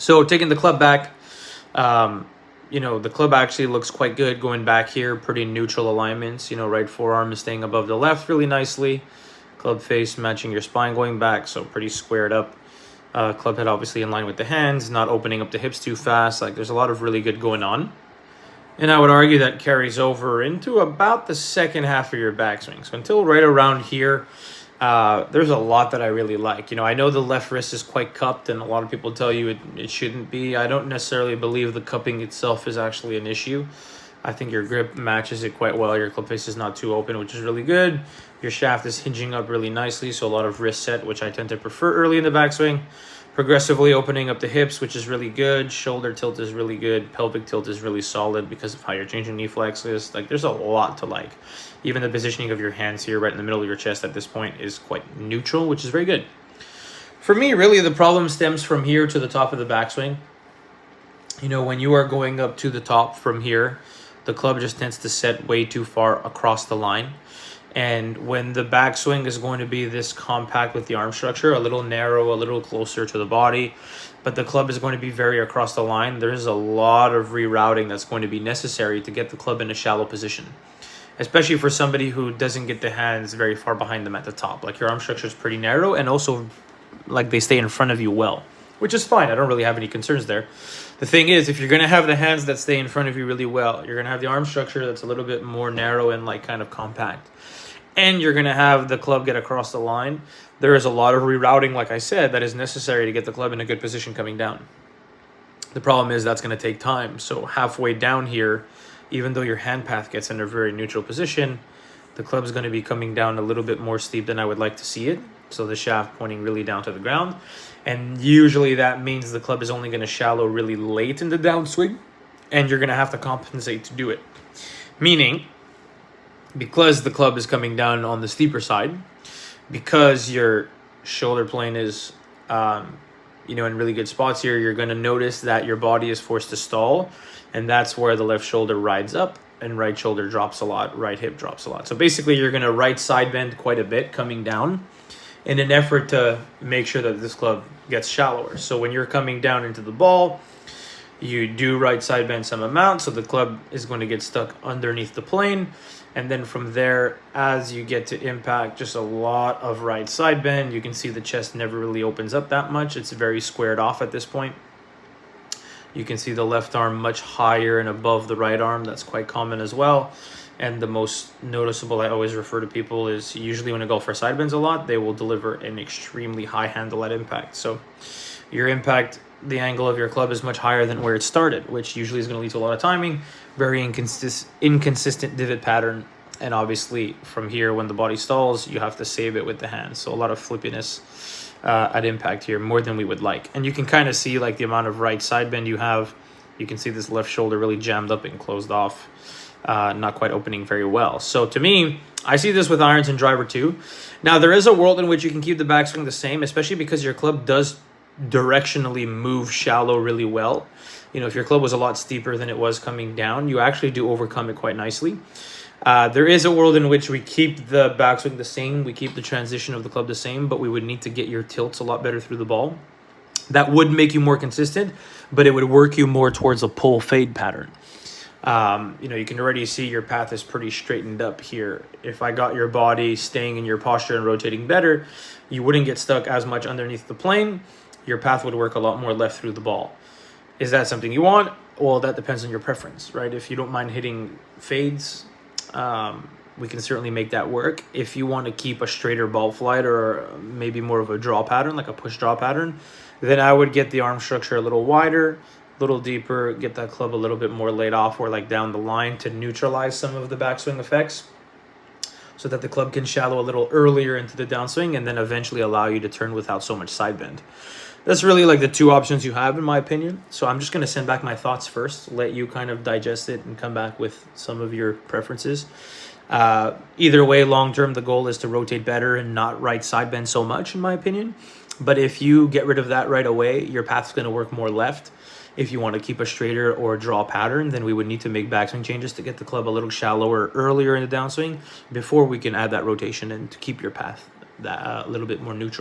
So taking the club back, the club actually looks quite good going back here. Pretty neutral alignments. Right forearm is staying above the left really nicely. Club face matching your spine going back, so pretty squared up. Club head obviously in line with the hands, not opening up the hips too fast. Like, there's a lot of really good going on. And I would argue that carries over into about the second half of your backswing. So until right around here, there's a lot that I really like. I know the left wrist is quite cupped, and a lot of people tell you it shouldn't be. I don't necessarily believe the cupping itself is actually an issue. I think your grip matches it quite well. Your club face is not too open, which is really good. Your shaft is hinging up really nicely, so a lot of wrist set, which I tend to prefer early in the backswing. Progressively opening up the hips, which is really good. Shoulder tilt is really good. Pelvic tilt is really solid because of how you're changing knee flexes. Like, there's a lot to like. Even the positioning of your hands here right in the middle of your chest at this point is quite neutral, which is very good. For me, really, the problem stems from here to the top of the backswing. When you are going up to the top from here, the club just tends to set way too far across the line. And when the backswing is going to be this compact with the arm structure, a little narrow, a little closer to the body, but the club is going to be very across the line, there's a lot of rerouting that's going to be necessary to get the club in a shallow position, especially for somebody who doesn't get the hands very far behind them at the top. Like, your arm structure is pretty narrow, and also like they stay in front of you well, which is fine. I don't really have any concerns there. The thing is, if you're going to have the hands that stay in front of you really well, you're going to have the arm structure that's a little bit more narrow and like kind of compact, and you're going to have the club get across the line. There is a lot of rerouting, like I said, that is necessary to get the club in a good position coming down. The problem is that's going to take time. So halfway down here, even though your hand path gets in a very neutral position, the club is going to be coming down a little bit more steep than I would like to see it. So the shaft pointing really down to the ground. And usually that means the club is only going to shallow really late in the downswing, and you're going to have to compensate to do it. Meaning, because the club is coming down on the steeper side, because your shoulder plane is in really good spots here, you're going to notice that your body is forced to stall, and that's where the left shoulder rides up and right shoulder drops a lot, right hip drops a lot. So basically, you're going to right side bend quite a bit coming down in an effort to make sure that this club gets shallower. So when you're coming down into the ball, you do right side bend some amount, so the club is going to get stuck underneath the plane. And then from there, as you get to impact, just a lot of right side bend. You can see the chest never really opens up that much. It's very squared off at this point. You can see the left arm much higher and above the right arm. That's quite common as well. And the most noticeable I always refer to people is usually when a golfer side bends a lot, they will deliver an extremely high handle at impact. So your impact, the angle of your club is much higher than where it started, which usually is going to lead to a lot of timing, very inconsistent divot pattern. And obviously from here, when the body stalls, you have to save it with the hands. So a lot of flippiness at impact here, more than we would like. And you can kind of see like the amount of right side bend you have. You can see this left shoulder really jammed up and closed off, not quite opening very well. So to me, I see this with irons and driver too. Now, there is a world in which you can keep the backswing the same, especially because your club does directionally move shallow really well. If your club was a lot steeper than it was coming down, you actually do overcome it quite nicely. There is a world in which we keep the backswing the same, we keep the transition of the club the same, but we would need to get your tilts a lot better through the ball. That would make you more consistent, but it would work you more towards a pull fade pattern. You can already see your path is pretty straightened up here. If I got your body staying in your posture and rotating better, you wouldn't get stuck as much underneath the plane. Your path would work a lot more left through the ball. Is that something you want? Well, that depends on your preference, right? If you don't mind hitting fades, we can certainly make that work. If you want to keep a straighter ball flight or maybe more of a draw pattern, like a push draw pattern, then I would get the arm structure a little wider, a little deeper, get that club a little bit more laid off or like down the line to neutralize some of the backswing effects, so that the club can shallow a little earlier into the downswing and then eventually allow you to turn without so much side bend. That's really like the two options you have, in my opinion. So I'm just going to send back my thoughts first, let you kind of digest it and come back with some of your preferences. Either way, long term, the goal is to rotate better and not right side bend so much, in my opinion. But if you get rid of that right away, your path's going to work more left. If you want to keep a straighter or draw pattern, then we would need to make backswing changes to get the club a little shallower earlier in the downswing before we can add that rotation and to keep your path that a little bit more neutral.